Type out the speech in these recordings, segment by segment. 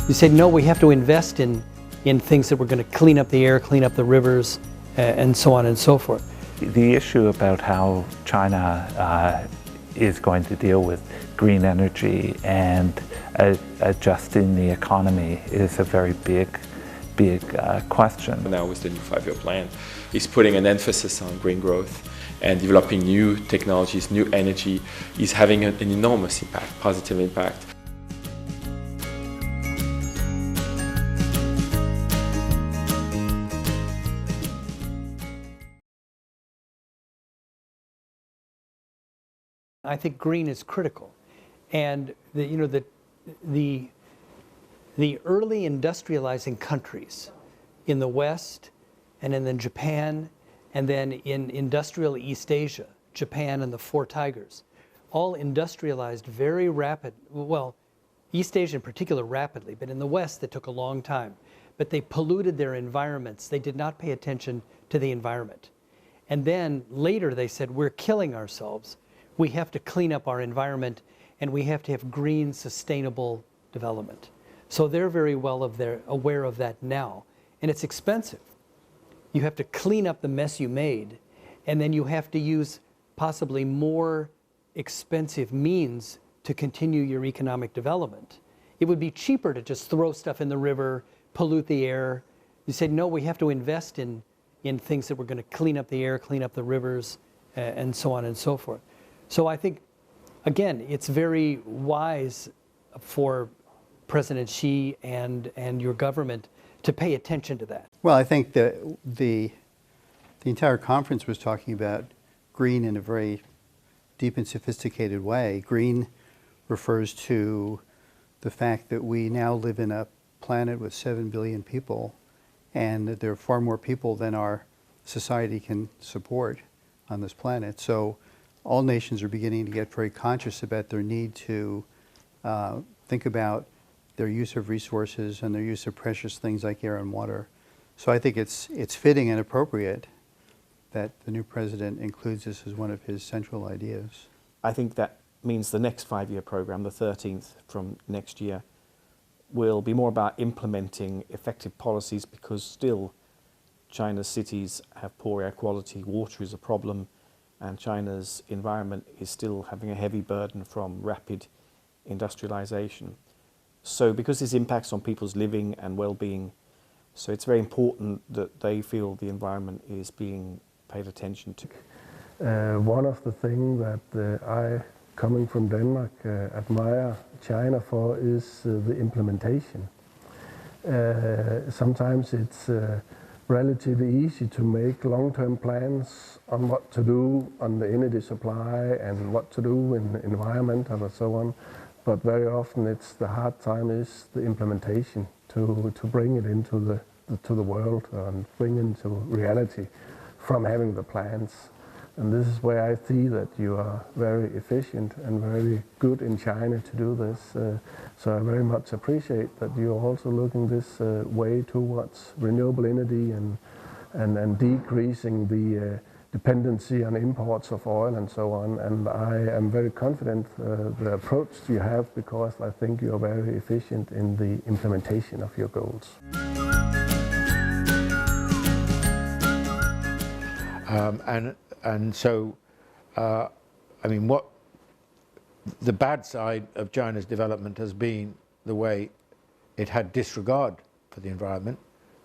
You said, no, we have to invest in things that we're going to clean up the air, clean up the rivers, and so on and so forth. The issue about how China is going to deal with green energy and adjusting the economy is a very big question. Now with the new 5-year plan, is putting an emphasis on green growth and developing new technologies, new energy, is having an enormous impact, positive impact. I think green is critical, and the early industrializing countries in the West, and then Japan, and then in industrial East Asia, Japan and the Four Tigers, all industrialized very rapid. Well, East Asia in particular rapidly, but in the West it took a long time. But they polluted their environments. They did not pay attention to the environment, and then later they said, we're killing ourselves. We have to clean up our environment, and we have to have green, sustainable development. So they're very well aware of that now. And it's expensive. You have to clean up the mess you made, and then you have to use possibly more expensive means to continue your economic development. It would be cheaper to just throw stuff in the river, pollute the air. You said, no, we have to invest in things that we're going to clean up the air, clean up the rivers, and so on and so forth. So I think, again, it's very wise for President Xi and your government to pay attention to that. Well, I think that the entire conference was talking about green in a very deep and sophisticated way. Green refers to the fact that we now live in a planet with 7 billion people, and that there are far more people than our society can support on this planet. So all nations are beginning to get very conscious about their need to think about their use of resources and their use of precious things like air and water. So I think it's fitting and appropriate that the new president includes this as one of his central ideas. I think that means the next 5-year program, the 13th from next year, will be more about implementing effective policies, because still China's cities have poor air quality, water is a problem, and China's environment is still having a heavy burden from rapid industrialization. So because this impacts on people's living and well-being, so it's very important that they feel the environment is being paid attention to. One of the things that I, coming from Denmark, admire China for is the implementation. Sometimes it's relatively easy to make long-term plans on what to do on the energy supply and what to do in the environment and so on. But very often it's the hard time is the implementation to bring it into the world and bring into reality from having the plans. And this is where I see that you are very efficient and very good in China to do this. So I very much appreciate that you're also looking this way towards renewable energy and decreasing the dependency on imports of oil and so on. And I am very confident the approach you have, because I think you're very efficient in the implementation of your goals. And so, I mean, what the bad side of China's development has been the way it had disregard for the environment.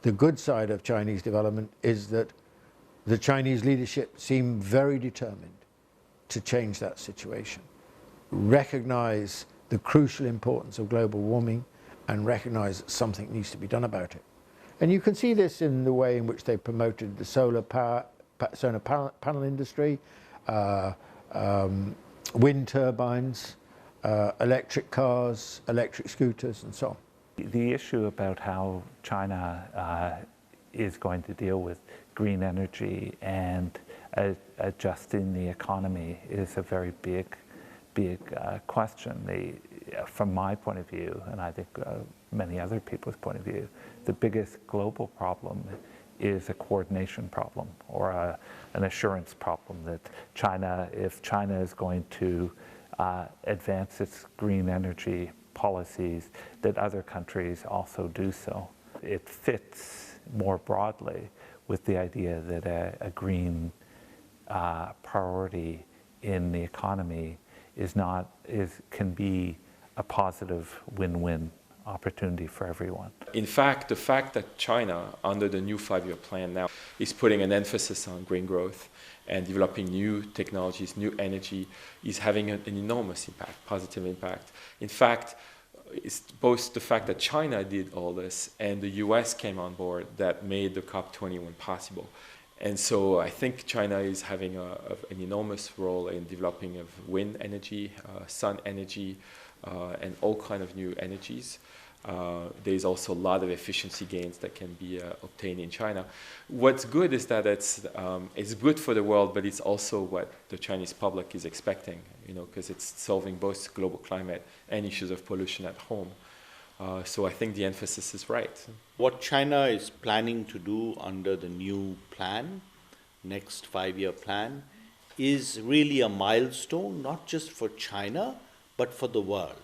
The good side of Chinese development is that the Chinese leadership seem very determined to change that situation, recognize the crucial importance of global warming, and recognize that something needs to be done about it. And you can see this in the way in which they promoted the solar panel industry, wind turbines, electric cars, electric scooters, and so on. The issue about how China is going to deal with green energy and adjusting the economy is a very big question. From my point of view, and I think many other people's point of view, the biggest global problem is a coordination problem, or an assurance problem that if China is going to advance its green energy policies, that other countries also do so. It fits more broadly with the idea that a green priority in the economy can be a positive win-win opportunity for everyone. In fact, the fact that China, under the new 5-year plan now, is putting an emphasis on green growth and developing new technologies, new energy, is having an enormous impact, positive impact. In fact, it's both the fact that China did all this and the US came on board that made the COP21 possible. And so I think China is having an enormous role in developing of wind energy, sun energy, and all kinds of new energies. There's also a lot of efficiency gains that can be obtained in China. What's good is that it's good for the world, but it's also what the Chinese public is expecting, because it's solving both global climate and issues of pollution at home. So I think the emphasis is right. What China is planning to do under the new plan, next 5-year plan, is really a milestone, not just for China, but for the world.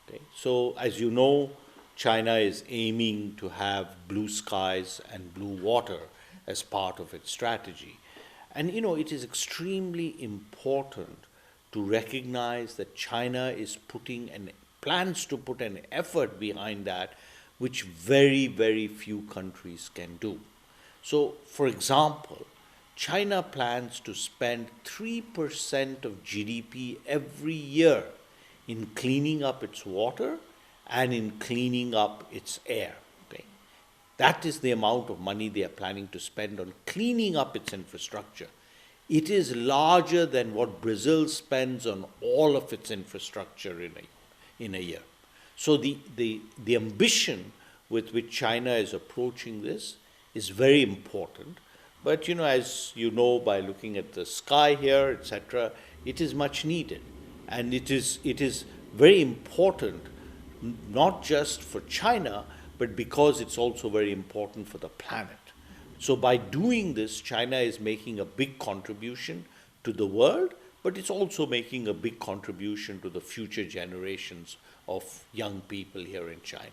Okay? So as you know, China is aiming to have blue skies and blue water as part of its strategy. And it is extremely important to recognize that China is plans to put an effort behind that, which very, very few countries can do. So, for example, China plans to spend 3% of GDP every year in cleaning up its water and in cleaning up its air. Okay? That is the amount of money they are planning to spend on cleaning up its infrastructure. It is larger than what Brazil spends on all of its infrastructure in a year. So the ambition with which China is approaching this is very important. But as you know, by looking at the sky here, etc., it is much needed. And it is very important, not just for China, but because it's also very important for the planet. So by doing this, China is making a big contribution to the world, but it's also making a big contribution to the future generations of young people here in China.